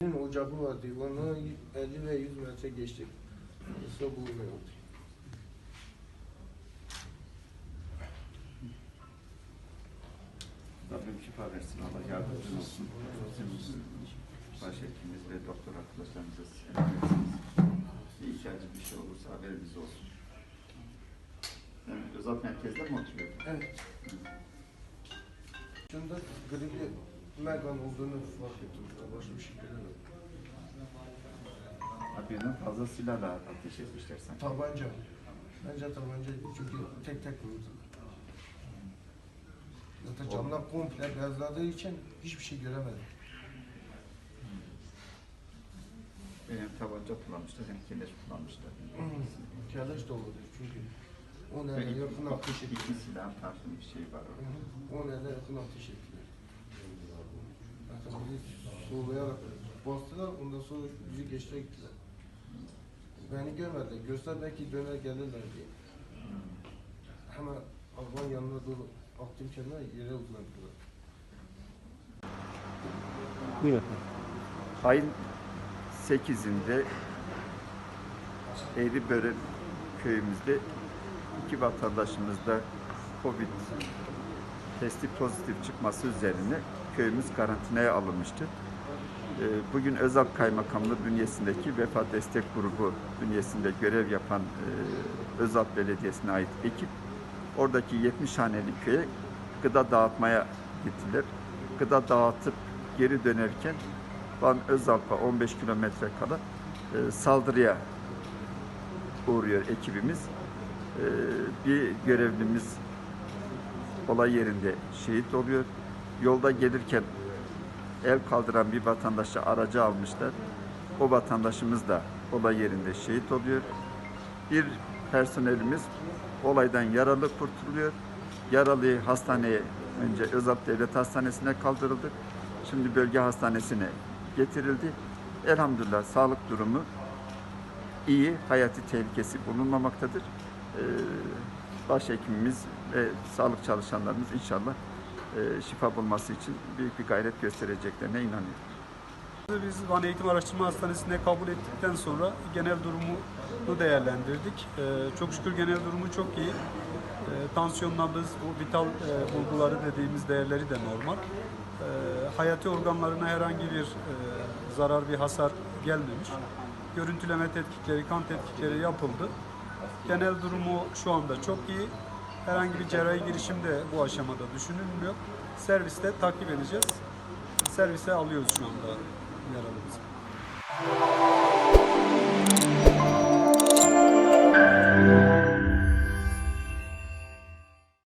Benim ocağı vardı. Onu 50 ve 100 metre geçtik. Su bulmuyordu. Rabbim şifa versin. Allah yardımcın olsun. Bizim başhekimimiz ve doktor arkadaşlarımıza bir ihtiyacı bir şey olursa haberimiz olsun. Yani Özal merkezde mi oturuyor? Evet. Şunda gribi Megan olduğunu fark ettim. Başka bir şey göremedim. Birden fazla silahla ateş etmişler sanki. Tabanca. Bence tabancaydı. Çünkü tek tek vurdu. Zaten camlar komple gazladığı için hiçbir şey göremedim. Hem tabanca kullanmışlar hem keleş kullanmışlar. Keleş doludur çünkü. 10 ele yakın ateş İki ettiler. silahın farklı bir şey var orada. 10 ele yakın ateş ettiler. Zaten bizi soğulayarak bastılar, ondan sonra bizi geçtiler gittiler. Beni görmediler, göster belki döner gelirler diye. Hemen arabanın yanına doğru attım kenara, yere uzandılar. Buyurun efendim. Ayın 8'inde Eğriböre köyümüzde 2 vatandaşımızda Covid testi pozitif çıkması üzerine köyümüz karantinaya alınmıştı. Bugün Özal Kaymakamlığı bünyesindeki Vefa Destek Grubu bünyesinde görev yapan Özal Belediyesi'ne ait ekip oradaki 70 haneli köye gıda dağıtmaya gittiler. Gıda dağıtıp geri dönerken Van Özalp'a 15 kilometre kala saldırıya uğruyor ekibimiz. Bir görevlimiz olay yerinde şehit oluyor. Yolda gelirken el kaldıran bir vatandaşı aracı almışlar. O vatandaşımız da olay yerinde şehit oluyor. Bir personelimiz olaydan yaralı kurtuluyor. Yaralıyı hastaneye, önce Özalp Devlet Hastanesi'ne kaldırıldı. Şimdi bölge hastanesine getirildi. Elhamdülillah sağlık durumu iyi, hayati tehlikesi bulunmamaktadır. Başhekimimiz ve sağlık çalışanlarımız inşallah şifa bulması için büyük bir gayret göstereceklerine inanıyorum. Biz Van Eğitim Araştırma Hastanesi'ne kabul ettikten sonra genel durumunu değerlendirdik. Çok şükür genel durumu çok iyi. Tansiyon, nabız, bu vital bulguları dediğimiz değerleri de normal. Hayati organlarına herhangi bir zarar, bir hasar gelmemiş. Görüntüleme tetkikleri, kan tetkikleri yapıldı. Genel durumu şu anda çok iyi. Herhangi bir cerrahi girişim de bu aşamada düşünülmüyor. Serviste takip edeceğiz. Servise alıyoruz şu anda yaralımızı.